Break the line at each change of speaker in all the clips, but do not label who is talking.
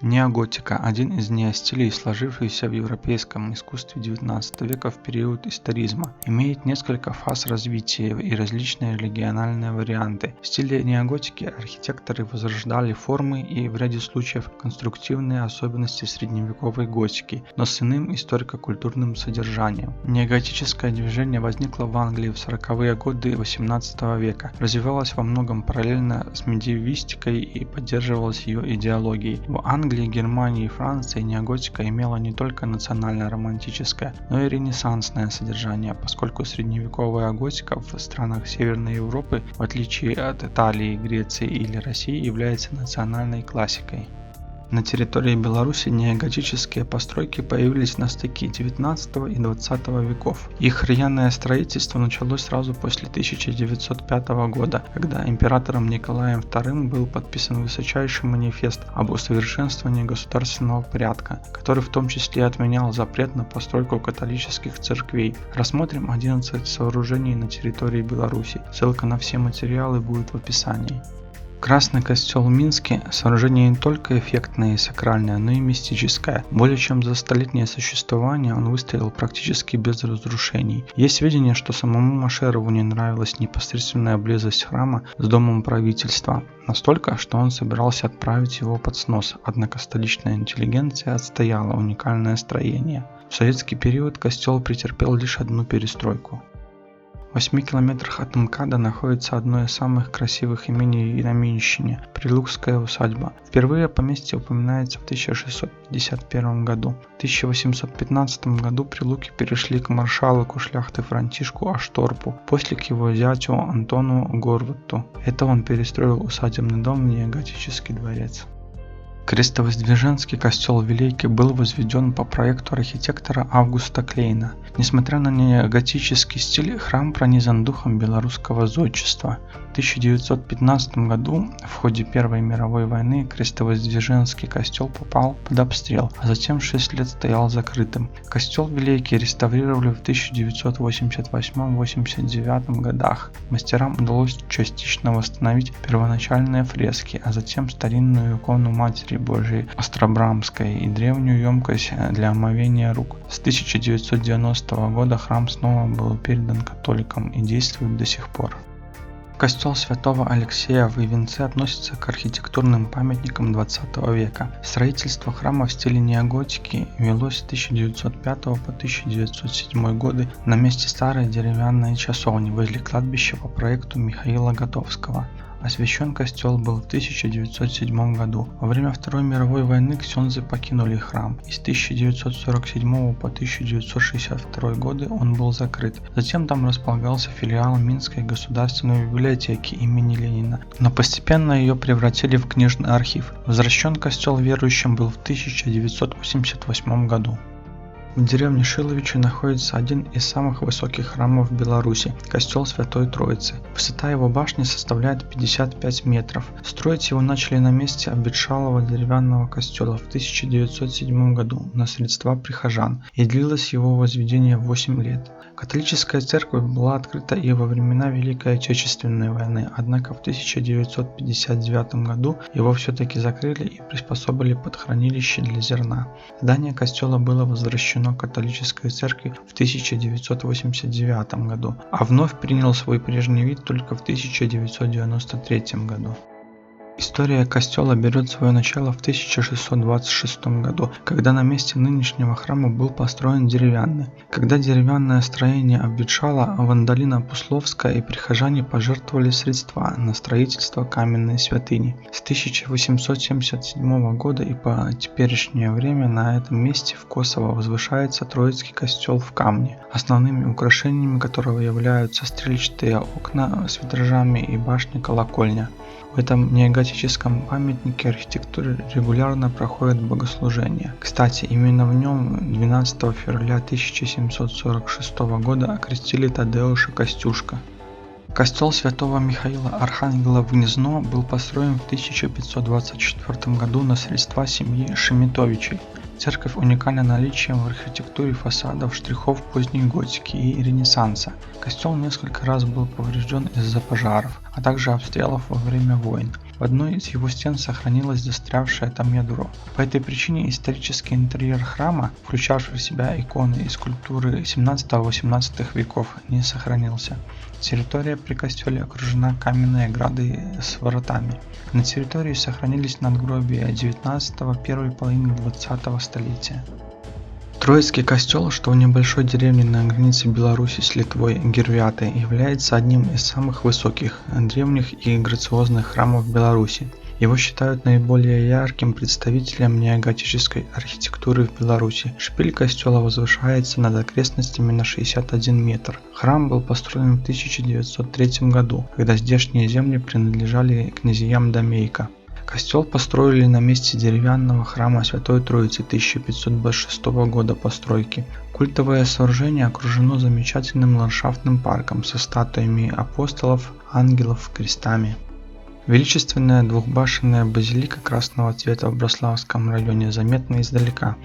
Неоготика – один из неостилей, сложившийся в европейском искусстве XIX века в период историзма, имеет несколько фаз развития и различные региональные варианты. В стиле неоготики архитекторы возрождали формы и в ряде случаев конструктивные особенности средневековой готики, но с иным историко-культурным содержанием. Неоготическое движение возникло в Англии в 40-е годы XVIII века, развивалось во многом параллельно с медиевистикой и поддерживалось ее идеологией. В Англии, Германии и Франции неоготика имела не только национально-романтическое, но и ренессансное содержание, поскольку средневековая готика в странах Северной Европы, в отличие от Италии, Греции или России, является национальной классикой. На территории Беларуси неоготические постройки появились на стыке XIX и XX веков. Их рьяное строительство началось сразу после 1905 года, когда императором Николаем II был подписан высочайший манифест об усовершенствовании государственного порядка, который в том числе отменял запрет на постройку католических церквей. Рассмотрим 11 сооружений на территории Беларуси. Ссылка на все материалы будет в описании. Красный костел в Минске – сооружение не только эффектное и сакральное, но и мистическое. Более чем за столетнее существование он выстоял практически без разрушений. Есть сведения, что самому Машерову не нравилась непосредственная близость храма с домом правительства, настолько, что он собирался отправить его под снос, однако столичная интеллигенция отстояла уникальное строение. В советский период костел претерпел лишь одну перестройку. В 8 километрах от МКАДа находится одно из самых красивых имений на Минщине – Прилукская усадьба. Впервые поместье упоминается в 1651 году. В 1815 году Прилуки перешли к маршалку шляхты Франтишку Ашторпу, после к его зятю Антону Горватту. Это он перестроил усадебный дом в неоготический дворец. Крестовоздвиженский костел в Вилейке был возведен по проекту архитектора Августа Клейна. Несмотря на неоготический стиль, храм пронизан духом белорусского зодчества. В 1915 году в ходе Первой мировой войны Крестовоздвиженский костел попал под обстрел, а затем 6 лет стоял закрытым. Костел в Вилейке реставрировали в 1988-89 годах. Мастерам удалось частично восстановить первоначальные фрески, а затем старинную икону Матери Божией Острабрамской и древнюю емкость для омовения рук. С 1990 года храм снова был передан католикам и действует до сих пор. Костел Святого Алексея в Ивенце относится к архитектурным памятникам XX века. Строительство храма в стиле неоготики велось с 1905 по 1907 годы на месте старой деревянной часовни возле кладбища по проекту Михаила Готовского. Освящен костел был в 1907 году. Во время Второй мировой войны ксензы покинули храм, и с 1947 по 1962 годы он был закрыт. Затем там располагался филиал Минской государственной библиотеки имени Ленина, но постепенно ее превратили в книжный архив. Возвращен костел верующим был в 1988 году. В деревне Шиловичи находится один из самых высоких храмов в Беларуси – костел Святой Троицы. Высота его башни составляет 55 метров. Строить его начали на месте обветшалого деревянного костела в 1907 году на средства прихожан, и длилось его возведение 8 лет. Католическая церковь была открыта и во времена Великой Отечественной войны, однако в 1959 году его все-таки закрыли и приспособили под хранилище для зерна. Здание костела было возвращено католической церкви в 1989 году, а вновь принял свой прежний вид только в 1993 году. История костела берет свое начало в 1626 году, когда на месте нынешнего храма был построен деревянный. Когда деревянное строение обветшало, Вандалина Пусловская и прихожане пожертвовали средства на строительство каменной святыни. С 1877 года и по теперешнее время на этом месте в Косово возвышается Троицкий костел в камне, основными украшениями которого являются стрельчатые окна с витражами и башня-колокольня. В этом неоготическом памятнике архитектуры регулярно проходят богослужения. Кстати, именно в нем 12 февраля 1746 года окрестили Тадеуша Костюшка. Костел святого Михаила Архангела в Гнезно был построен в 1524 году на средства семьи Шеметовичей. Церковь уникальна наличием в архитектуре фасадов штрихов поздней готики и ренессанса. Костел несколько раз был поврежден из-за пожаров, а также обстрелов во время войн. В одной из его стен сохранилось застрявшее там ядро. По этой причине исторический интерьер храма, включавший в себя иконы и скульптуры 17-18 веков, не сохранился. Территория при костеле окружена каменной оградой с воротами. На территории сохранились надгробия 19-го, первой половины 20-го столетия. Троицкий костел, что в небольшой деревне на границе Беларуси с Литвой Гирвяты, является одним из самых высоких, древних и грациозных храмов Беларуси. Его считают наиболее ярким представителем неоготической архитектуры в Беларуси. Шпиль костела возвышается над окрестностями на 61 метр. Храм был построен в 1903 году, когда здешние земли принадлежали князьям Домейко. Костел построили на месте деревянного храма Святой Троицы 1526 года постройки. Культовое сооружение окружено замечательным ландшафтным парком со статуями апостолов, ангелов, крестами. Величественная двухбашенная базилика красного цвета в Браславском районе заметна издалека.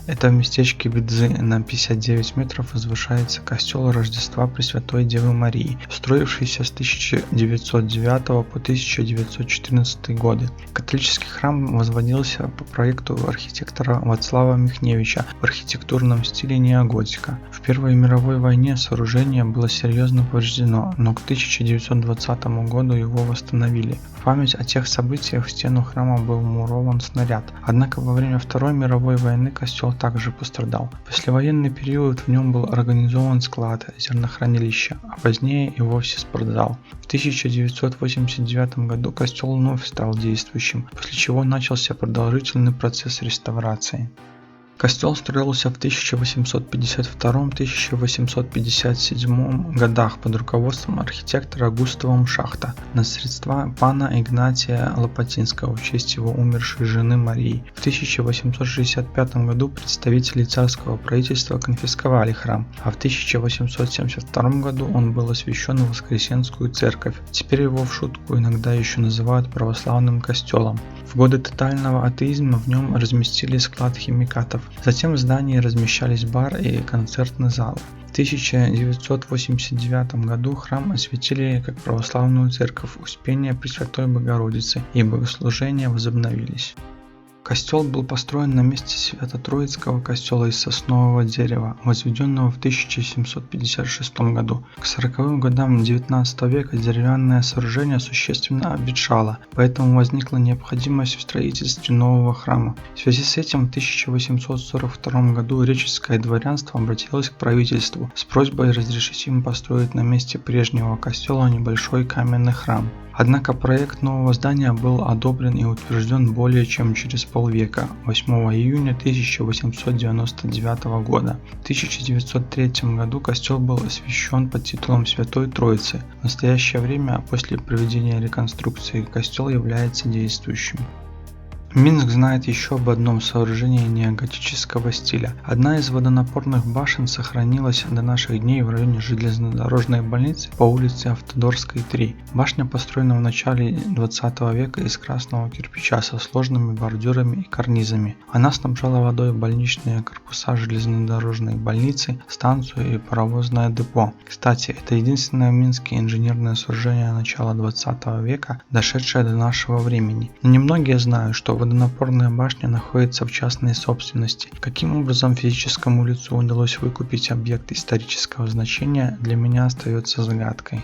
Это в местечке Видзы на 59 метров возвышается костел Рождества Пресвятой Девы Марии, строившийся с 1909 по 1914 годы. Католический храм возводился по проекту архитектора Вацлава Михневича в архитектурном стиле неоготика. В Первой мировой войне сооружение было серьезно повреждено, но к 1920 году его восстановили. В память о тех событиях в стену храма был вмурован снаряд, однако во время Второй мировой войны костел также пострадал. В послевоенный период в нем был организован склад, зернохранилище, а позднее и вовсе спортзал. В 1989 году костел вновь стал действующим, после чего начался продолжительный процесс реставрации. Костел строился в 1852-1857 годах под руководством архитектора Густава Мшахта на средства пана Игнатия Лопатинского в честь его умершей жены Марии. В 1865 году представители царского правительства конфисковали храм, а в 1872 году он был освящен в Воскресенскую церковь. Теперь его в шутку иногда еще называют православным костелом. В годы тотального атеизма в нем разместили склад химикатов. Затем в здании размещались бар и концертный зал. В 1989 году храм осветили как православную церковь Успения Пресвятой Богородицы, и богослужения возобновились. Костел был построен на месте Свято-Троицкого костела из соснового дерева, возведенного в 1756 году. К 40-м годам XIX века деревянное сооружение существенно обветшало, поэтому возникла необходимость в строительстве нового храма. В связи с этим в 1842 году реческое дворянство обратилось к правительству с просьбой разрешить им построить на месте прежнего костела небольшой каменный храм. Однако проект нового здания был одобрен и утвержден более чем через полвека, 8 июня 1899 года. В 1903 году костел был освящен под титулом Святой Троицы. В настоящее время, после проведения реконструкции, костел является действующим. Минск знает еще об одном сооружении неоготического стиля. Одна из водонапорных башен сохранилась до наших дней в районе железнодорожной больницы по улице Автодорской, 3. Башня построена в начале 20 века из красного кирпича со сложными бордюрами и карнизами. Она снабжала водой больничные корпуса железнодорожной больницы, станцию и паровозное депо. Кстати, это единственное в Минске инженерное сооружение начала 20 века, дошедшее до нашего времени. Но немногие знают, что водонапорная башня находится в частной собственности. Каким образом физическому лицу удалось выкупить объект исторического значения, для меня остается загадкой.